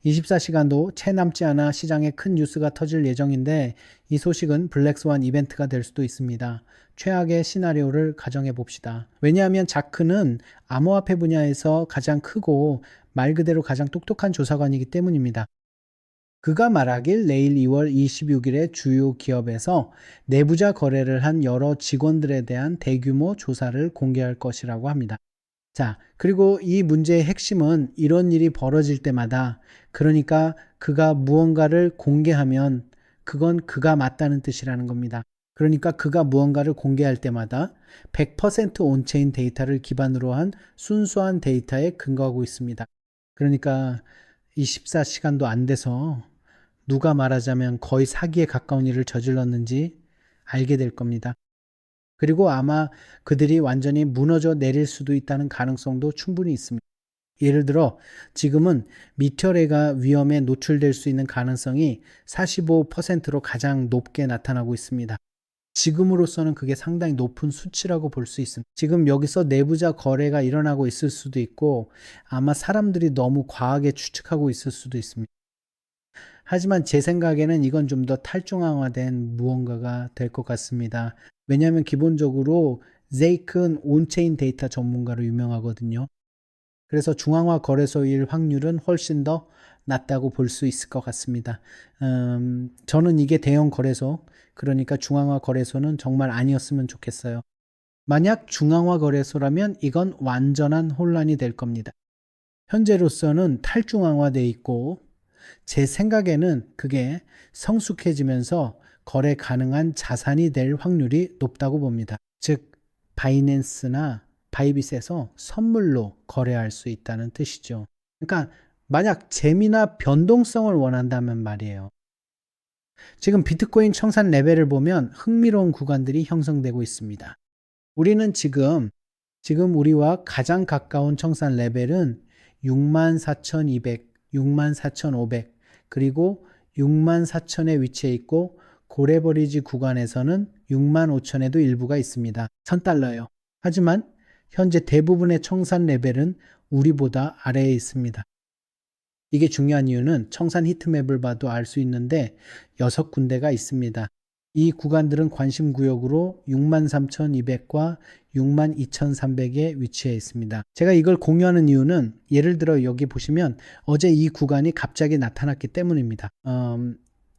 24시간도 채 남지 않아 시장에 큰 뉴스가 터질 예정인데 이 소식은 블랙스완 이벤트가 될 수도 있습니다. 최악의 시나리오를 가정해 봅시다. 왜냐하면 자크는 암호화폐 분야에서 가장 크고 말 그대로 가장 똑똑한 조사관이기 때문입니다. 그가 말하길 내일 2월 26일에 주요 기업에서 내부자 거래를 한 여러 직원들에 대한 대규모 조사를 공개할 것이라고 합니다. 자, 그리고 이 문제의 핵심은 이런 일이 벌어질 때마다, 그러니까 그가 무언가를 공개하면 그건 그가 맞다는 뜻이라는 겁니다. 그러니까 그가 무언가를 공개할 때마다 100% 온체인 데이터를 기반으로 한 순수한 데이터에 근거하고 있습니다. 그러니까 24시간도 안 돼서 누가 말하자면 거의 사기에 가까운 일을 저질렀는지 알게 될 겁니다. 그리고 아마 그들이 완전히 무너져 내릴 수도 있다는 가능성도 충분히 있습니다. 예를 들어 지금은 미터레가 위험에 노출될 수 있는 가능성이 45%로 가장 높게 나타나고 있습니다. 지금으로서는 그게 상당히 높은 수치라고 볼 수 있습니다. 지금 여기서 내부자 거래가 일어나고 있을 수도 있고 아마 사람들이 너무 과하게 추측하고 있을 수도 있습니다. 하지만 제 생각에는 이건 좀 더 탈중앙화된 무언가가 될 것 같습니다. 왜냐하면 기본적으로 제이크는 온체인 데이터 전문가로 유명하거든요. 그래서 중앙화 거래소일 확률은 훨씬 더 낮다고 볼 수 있을 것 같습니다. 저는 이게 대형 거래소, 그러니까 중앙화 거래소는 정말 아니었으면 좋겠어요. 만약 중앙화 거래소라면 이건 완전한 혼란이 될 겁니다. 현재로서는 탈중앙화돼 있고 제 생각에는 그게 성숙해지면서 거래 가능한 자산이 될 확률이 높다고 봅니다. 즉 바이낸스나 바이빗에서 선물로 거래할 수 있다는 뜻이죠. 그러니까 만약 재미나 변동성을 원한다면 말이에요. 지금 비트코인 청산 레벨을 보면 흥미로운 구간들이 형성되고 있습니다. 우리는 지금 우리와 가장 가까운 청산 레벨은 64,200, 64,500 그리고 64,000에 위치해 있고 고래버리지 구간에서는 65,000에도 일부가 있습니다. 1,000달러요. 하지만 현재 대부분의 청산 레벨은 우리보다 아래에 있습니다. 이게 중요한 이유는 청산 히트맵을 봐도 알 수 있는데 6군데가 있습니다. 이 구간들은 관심 구역으로 63,200과 62,300에 위치해 있습니다. 제가 이걸 공유하는 이유는 예를 들어 여기 보시면 어제 이 구간이 갑자기 나타났기 때문입니다.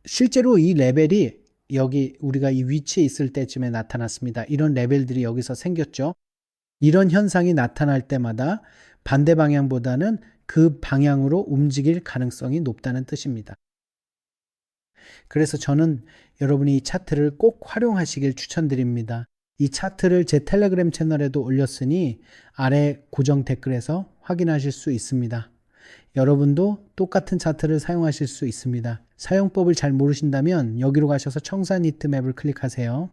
실제로 이 레벨이 여기 우리가 이 위치에 있을 때쯤에 나타났습니다. 이런 레벨들이 여기서 생겼죠. 이런 현상이 나타날 때마다 반대 방향보다는 그 방향으로 움직일 가능성이 높다는 뜻입니다. 그래서 저는 여러분이 이 차트를 꼭 활용하시길 추천드립니다. 이 차트를 제 텔레그램 채널에도 올렸으니 아래 고정 댓글에서 확인하실 수 있습니다. 여러분도 똑같은 차트를 사용하실 수 있습니다. 사용법을 잘 모르신다면 여기로 가셔서 청산 히트맵을 클릭하세요.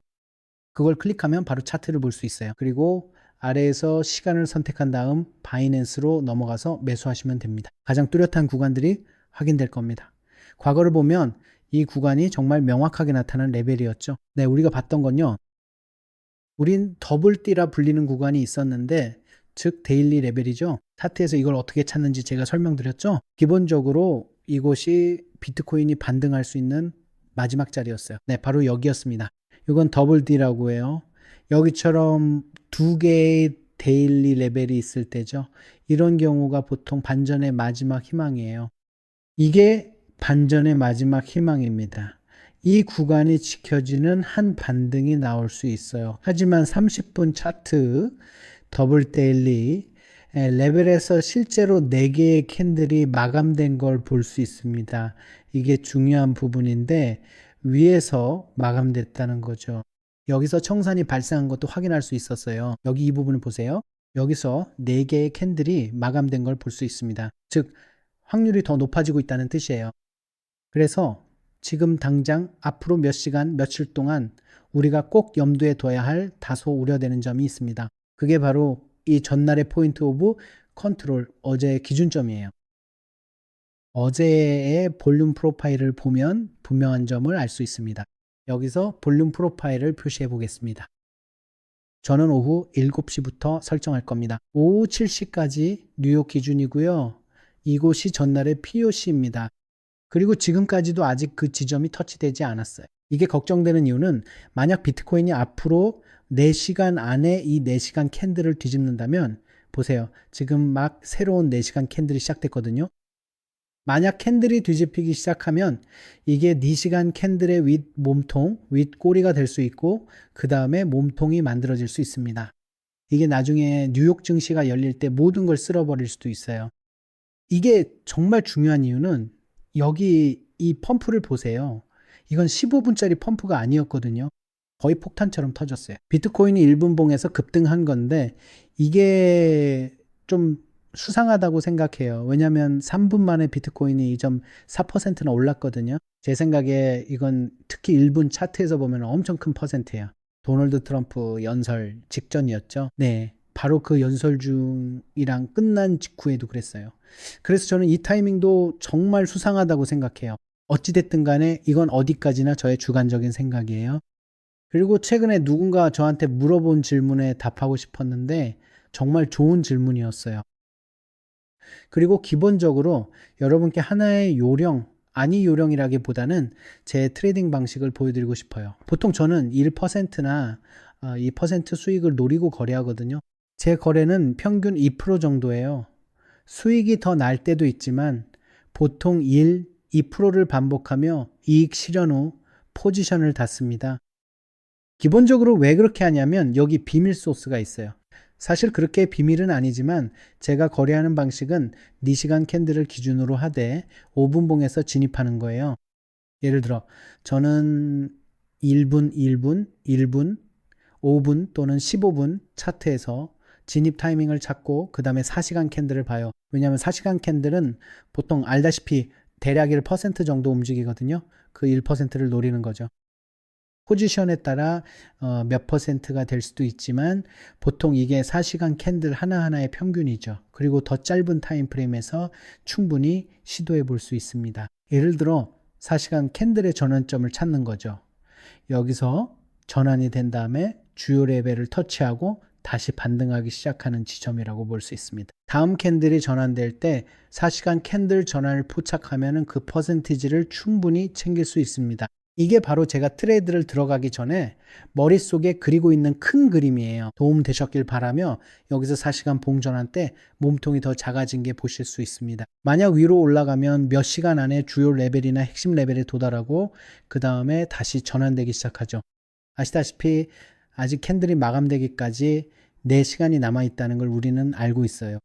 그걸 클릭하면 바로 차트를 볼 수 있어요. 그리고 아래에서 시간을 선택한 다음 바이낸스로 넘어가서 매수하시면 됩니다. 가장 뚜렷한 구간들이 확인될 겁니다. 과거를 보면 이 구간이 정말 명확하게 나타난 레벨이었죠. 네, 우리가 봤던 건요. 우린 더블띠라 불리는 구간이 있었는데 즉 데일리 레벨이죠. 차트에서 이걸 어떻게 찾는지 제가 설명드렸죠. 기본적으로 이곳이 비트코인이 반등할 수 있는 마지막 자리였어요. 네, 바로 여기였습니다. 이건 더블D라고 해요. 여기처럼 두 개의 데일리 레벨이 있을 때죠. 이런 경우가 보통 반전의 마지막 희망이에요. 이게 반전의 마지막 희망입니다. 이 구간이 지켜지는 한 반등이 나올 수 있어요. 하지만 30분 차트 더블 데일리 레벨에서 실제로 4개의 캔들이 마감된 걸 볼 수 있습니다. 이게 중요한 부분인데 위에서 마감됐다는 거죠. 여기서 청산이 발생한 것도 확인할 수 있었어요. 여기 이 부분을 보세요. 여기서 4개의 캔들이 마감된 걸 볼 수 있습니다. 즉 확률이 더 높아지고 있다는 뜻이에요. 그래서 지금 당장 앞으로 몇 시간, 며칠 동안 우리가 꼭 염두에 둬야 할 다소 우려되는 점이 있습니다. 그게 바로 이 전날의 포인트 오브 컨트롤, 어제의 기준점이에요. 어제의 볼륨 프로파일을 보면 분명한 점을 알 수 있습니다. 여기서 볼륨 프로파일을 표시해 보겠습니다. 저는 오후 7시부터 설정할 겁니다. 오후 7시까지 뉴욕 기준이고요. 이곳이 전날의 POC입니다. 그리고 지금까지도 아직 그 지점이 터치되지 않았어요. 이게 걱정되는 이유는 만약 비트코인이 앞으로 4시간 안에 이 4시간 캔들을 뒤집는다면 보세요. 지금 막 새로운 4시간 캔들이 시작됐거든요. 만약 캔들이 뒤집히기 시작하면 이게 4시간 캔들의 윗 몸통, 윗 꼬리가 될 수 있고 그 다음에 몸통이 만들어질 수 있습니다. 이게 나중에 뉴욕 증시가 열릴 때 모든 걸 쓸어버릴 수도 있어요. 이게 정말 중요한 이유는 여기 이 펌프를 보세요. 이건 15분짜리 펌프가 아니었거든요. 거의 폭탄처럼 터졌어요. 비트코인이 1분봉에서 급등한 건데 이게 좀 수상하다고 생각해요. 왜냐하면 3분 만에 비트코인이 2.4%나 올랐거든요. 제 생각에 이건 특히 1분 차트에서 보면 엄청 큰 퍼센트예요. 도널드 트럼프 연설 직전이었죠. 네, 바로 그 연설 중이랑 끝난 직후에도 그랬어요. 그래서 저는 이 타이밍도 정말 수상하다고 생각해요. 어찌됐든 간에 이건 어디까지나 저의 주관적인 생각이에요. 그리고 최근에 누군가 저한테 물어본 질문에 답하고 싶었는데 정말 좋은 질문이었어요. 그리고 기본적으로 여러분께 하나의 요령, 아니 요령이라기보다는 제 트레이딩 방식을 보여드리고 싶어요. 보통 저는 1%나 2% 수익을 노리고 거래하거든요. 제 거래는 평균 2% 정도예요. 수익이 더 날 때도 있지만 보통 1, 2%를 반복하며 이익 실현 후 포지션을 닫습니다. 기본적으로 왜 그렇게 하냐면 여기 비밀 소스가 있어요. 사실 그렇게 비밀은 아니지만 제가 거래하는 방식은 4시간 캔들을 기준으로 하되 5분봉에서 진입하는 거예요. 예를 들어 저는 1분, 1분, 1분, 5분 또는 15분 차트에서 진입 타이밍을 찾고 그 다음에 4시간 캔들을 봐요. 왜냐하면 4시간 캔들은 보통 알다시피 대략 1% 정도 움직이거든요. 그 1%를 노리는 거죠. 포지션에 따라 몇 퍼센트가 될 수도 있지만 보통 이게 4시간 캔들 하나하나의 평균이죠. 그리고 더 짧은 타임 프레임에서 충분히 시도해 볼 수 있습니다. 예를 들어 4시간 캔들의 전환점을 찾는 거죠. 여기서 전환이 된 다음에 주요 레벨을 터치하고 다시 반등하기 시작하는 지점이라고 볼 수 있습니다. 다음 캔들이 전환될 때 4시간 캔들 전환을 포착하면 그 퍼센티지를 충분히 챙길 수 있습니다. 이게 바로 제가 트레이드를 들어가기 전에 머릿속에 그리고 있는 큰 그림이에요. 도움 되셨길 바라며 여기서 4시간 봉전환 때 몸통이 더 작아진 게 보실 수 있습니다. 만약 위로 올라가면 몇 시간 안에 주요 레벨이나 핵심 레벨에 도달하고 그 다음에 다시 전환되기 시작하죠. 아시다시피 아직 캔들이 마감되기까지 4시간이 남아있다는 걸 우리는 알고 있어요.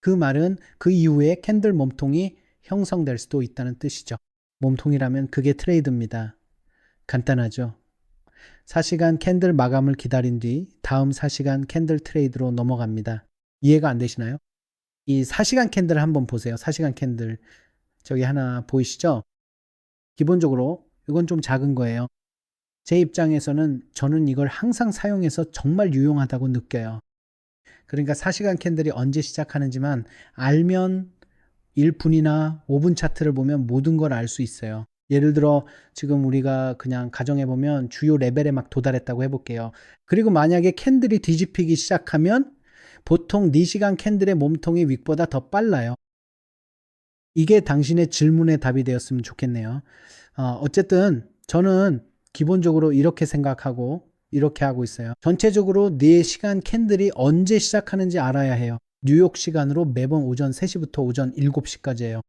그 말은 그 이후에 캔들 몸통이 형성될 수도 있다는 뜻이죠. 몸통이라면 그게 트레이드입니다. 간단하죠. 4시간 캔들 마감을 기다린 뒤 다음 4시간 캔들 트레이드로 넘어갑니다. 이해가 안 되시나요? 이 4시간 캔들을 한번 보세요. 4시간 캔들 저기 하나 보이시죠? 기본적으로 이건 좀 작은 거예요. 제 입장에서는 저는 이걸 항상 사용해서 정말 유용하다고 느껴요. 그러니까 4시간 캔들이 언제 시작하는지만 알면 1분이나 5분 차트를 보면 모든 걸 알 수 있어요. 예를 들어 지금 우리가 그냥 가정해보면 주요 레벨에 막 도달했다고 해볼게요. 그리고 만약에 캔들이 뒤집히기 시작하면 보통 4시간 캔들의 몸통이 윅보다 더 빨라요. 이게 당신의 질문의 답이 되었으면 좋겠네요. 어쨌든 저는 기본적으로 이렇게 생각하고 이렇게 하고 있어요. 전체적으로 4시간 캔들이 언제 시작하는지 알아야 해요. 뉴욕 시간으로 매번 오전 3시부터 오전 7시까지예요.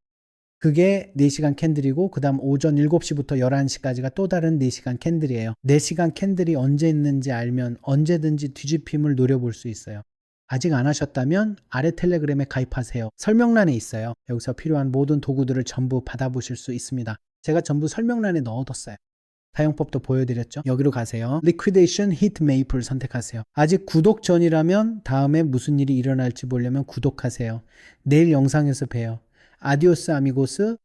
그게 4시간 캔들이고 그 다음 오전 7시부터 11시까지가 또 다른 4시간 캔들이에요. 4시간 캔들이 언제 있는지 알면 언제든지 뒤집힘을 노려볼 수 있어요. 아직 안 하셨다면 아래 텔레그램에 가입하세요. 설명란에 있어요. 여기서 필요한 모든 도구들을 전부 받아보실 수 있습니다. 제가 전부 설명란에 넣어뒀어요. 사용법도 보여드렸죠. 여기로 가세요. Liquidation Heat Map을 선택하세요. 아직 구독 전이라면 다음에 무슨 일이 일어날지 보려면 구독하세요. 내일 영상에서 봬요. 아디오스 아미고스.